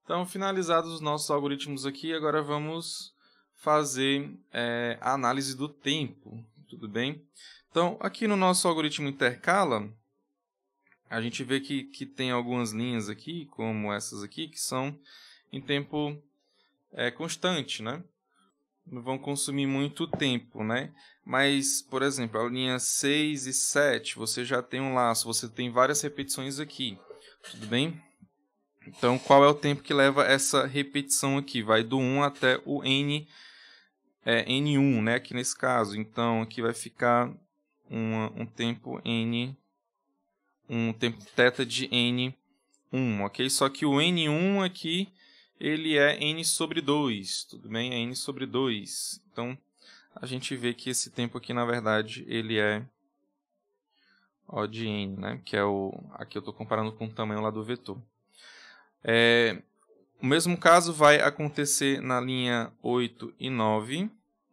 Então, finalizados os nossos algoritmos aqui, agora vamos fazer a análise do tempo, tudo bem? Então, aqui no nosso algoritmo intercala, a gente vê que tem algumas linhas aqui, como essas aqui, que são em tempo constante, né? Não vão consumir muito tempo, né? Mas, por exemplo, a linha 6 e 7, você já tem um laço, você tem várias repetições aqui, tudo bem? Então, qual é o tempo que leva essa repetição aqui? Vai do 1 até o N1, né? Aqui nesse caso. Então, aqui vai ficar um tempo um tempo θ de N1, ok? Só que o N1 aqui, ele é N sobre 2, tudo bem? É N sobre 2. Então, a gente vê que esse tempo aqui, na verdade, ele é O de N, né? Que é aqui eu estou comparando com o tamanho lá do vetor. O mesmo caso vai acontecer na linha 8 e 9.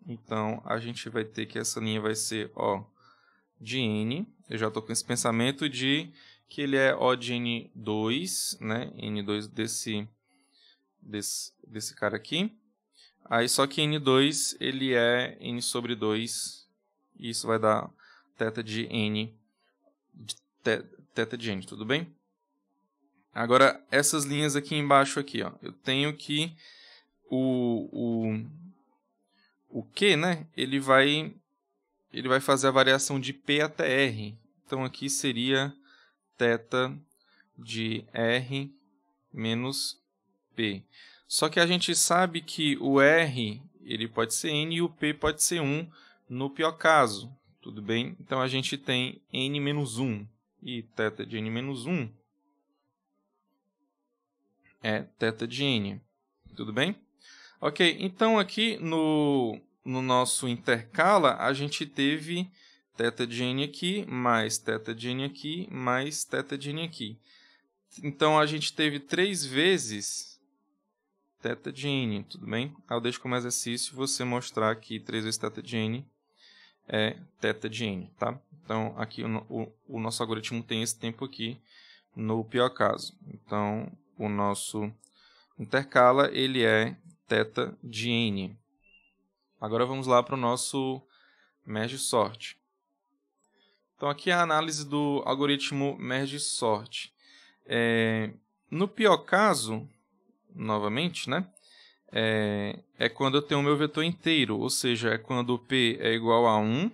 Então, a gente vai ter que essa linha vai ser O de N. Eu já estou com esse pensamento de que ele é O de N2, né? N2 desse cara aqui. Aí, só que N2 ele é N sobre 2. E isso vai dar θ de N. Θ de N, tudo bem? Agora, essas linhas aqui embaixo, aqui, ó, eu tenho que o Q, né, ele vai fazer a variação de P até R. Então, aqui seria θ de R menos P. Só que a gente sabe que o R ele pode ser N e o P pode ser 1 no pior caso. Tudo bem? Então, a gente tem N menos 1. E θ de N menos 1 é θ de N. Tudo bem? Ok, então aqui no nosso intercala, a gente teve θ de N aqui, mais θ de N aqui, mais θ de N aqui. Então, a gente teve 3 vezes θ de N, tudo bem? Aí eu deixo como exercício você mostrar que 3 vezes θ de N é θ de N, tá? Então, aqui o nosso algoritmo tem esse tempo aqui no pior caso. Então, o nosso intercala, ele é θ de N. Agora vamos lá para o nosso merge sort. Então, aqui é a análise do algoritmo merge sort. No pior caso, novamente, né? É quando eu tenho o meu vetor inteiro, ou seja, é quando o P é igual a 1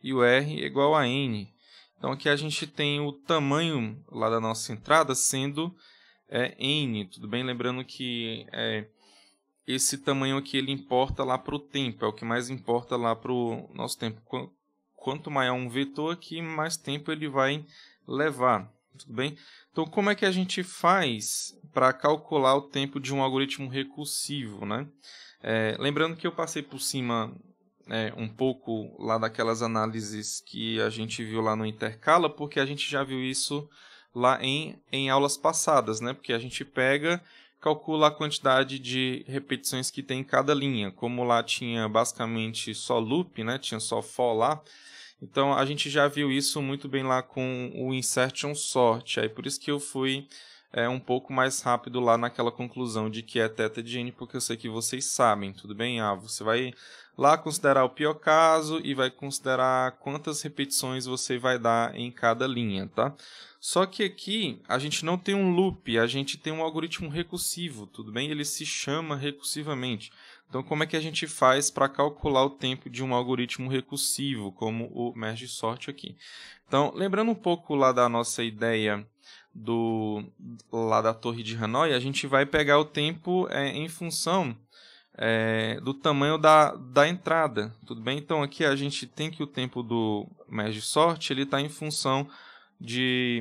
e o R é igual a N. Então, aqui a gente tem o tamanho lá da nossa entrada sendo N, tudo bem? Lembrando que esse tamanho aqui ele importa lá para o tempo, é o que mais importa lá para o nosso tempo. Quanto maior um vetor aqui, mais tempo ele vai levar, tudo bem? Então, como é que a gente faz para calcular o tempo de um algoritmo recursivo, né? Lembrando que eu passei por cima um pouco lá daquelas análises que a gente viu lá no intercala, porque a gente já viu isso lá em aulas passadas, né? Porque a gente calcula a quantidade de repetições que tem em cada linha. Como lá tinha basicamente só loop, né? Tinha só for lá. Então, a gente já viu isso muito bem lá com o insertion sort. Aí, por isso que eu fui um pouco mais rápido lá naquela conclusão de que é θ de N, porque eu sei que vocês sabem, tudo bem? Você vai lá considerar o pior caso e vai considerar quantas repetições você vai dar em cada linha, tá? Só que aqui a gente não tem um loop, a gente tem um algoritmo recursivo, tudo bem? Ele se chama recursivamente. Então, como é que a gente faz para calcular o tempo de um algoritmo recursivo, como o merge sort aqui? Então, lembrando um pouco lá da nossa ideia lá da torre de Hanoi, a gente vai pegar o tempo em função do tamanho da entrada, tudo bem? Então, aqui a gente tem que o tempo do merge sort ele está em função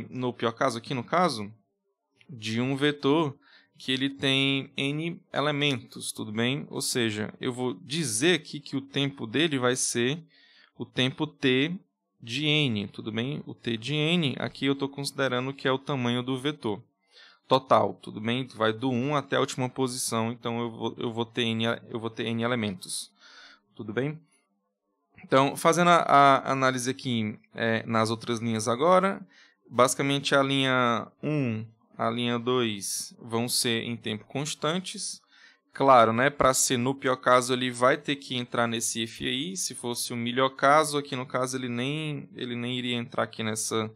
no pior caso aqui, no caso, de um vetor que ele tem n elementos, tudo bem? Ou seja, eu vou dizer aqui que o tempo dele vai ser o tempo t de n, tudo bem? O t de n, aqui eu estou considerando que é o tamanho do vetor total, tudo bem? Vai do 1 até a última posição, então eu vou ter n elementos, tudo bem? Então, fazendo a análise aqui nas outras linhas agora, basicamente a linha 1, a linha 2 vão ser em tempo constantes. Claro, né, para ser no pior caso, ele vai ter que entrar nesse if aí. Se fosse o melhor caso, aqui no caso ele nem iria entrar aqui nessa...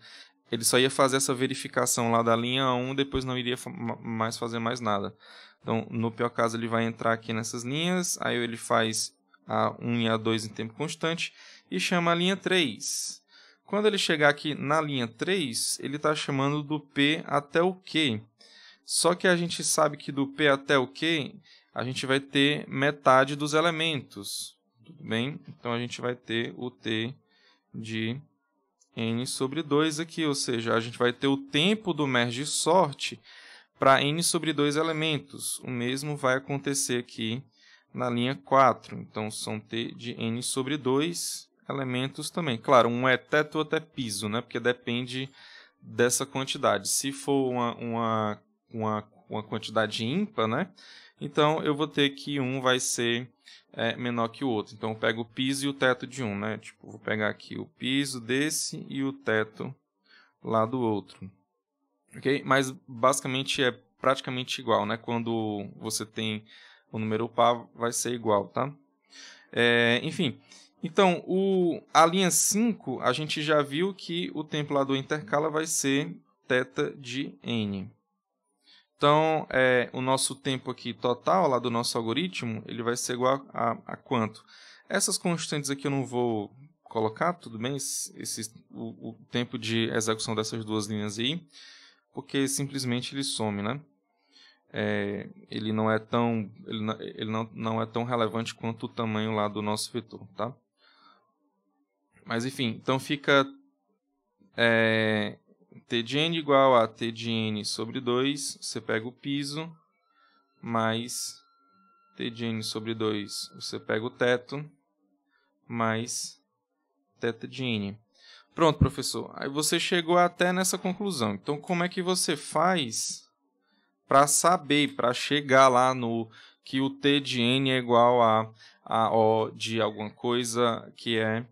Ele só ia fazer essa verificação lá da linha 1, depois não iria mais fazer mais nada. Então, no pior caso, ele vai entrar aqui nessas linhas, aí ele faz a 1 e a 2 em tempo constante e chama a linha 3. Quando ele chegar aqui na linha 3, ele está chamando do P até o Q. Só que a gente sabe que do P até o Q, a gente vai ter metade dos elementos. Tudo bem? Então, a gente vai ter o T de N sobre 2 aqui, ou seja, a gente vai ter o tempo do merge sort para N sobre 2 elementos. O mesmo vai acontecer aqui na linha 4. Então, são T de N sobre 2 elementos também. Claro, um é teto, outro é piso, né? Porque depende dessa quantidade. Se for uma quantidade ímpar, né? Então, eu vou ter que um vai ser menor que o outro. Então, eu pego o piso e o teto de um, né? Tipo, vou pegar aqui o piso desse e o teto lá do outro. Ok? Mas, basicamente, é praticamente igual, né? Quando você tem o número par, vai ser igual, tá? Enfim, então, a linha 5, a gente já viu que o tempo lá do intercala vai ser θ de n. Então, o nosso tempo aqui total lá do nosso algoritmo, ele vai ser igual a quanto? Essas constantes aqui eu não vou colocar, tudo bem? O tempo de execução dessas duas linhas aí, porque simplesmente ele some, né? Ele não é tão relevante quanto o tamanho lá do nosso vetor, tá? Mas enfim, então fica T de n igual a T de n sobre 2, você pega o piso, mais T de n sobre 2, você pega o teto, mais θ de n. Pronto, professor. Aí você chegou até nessa conclusão. Então, como é que você faz para saber, para chegar lá no que o T de n é igual a O de alguma coisa, que é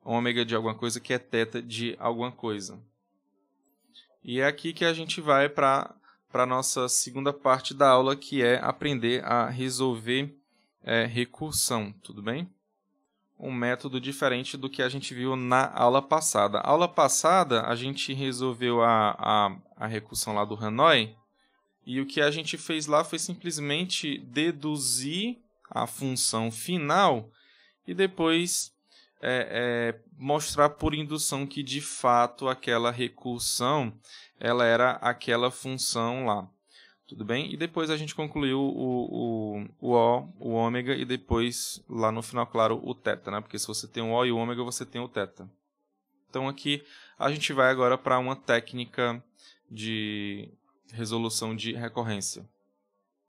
ômega de alguma coisa, que é θ de alguma coisa? E é aqui que a gente vai para a nossa segunda parte da aula, que é aprender a resolver recursão, tudo bem? Um método diferente do que a gente viu na aula passada. A aula passada, a gente resolveu a recursão lá do Hanoi, e o que a gente fez lá foi simplesmente deduzir a função final e depois mostrar por indução que, de fato, aquela recursão ela era aquela função lá. Tudo bem? E depois a gente concluiu o ômega e depois, lá no final, claro, o θ, né? Porque se você tem o O e o ômega, você tem o θ. Então, aqui a gente vai agora para uma técnica de resolução de recorrência.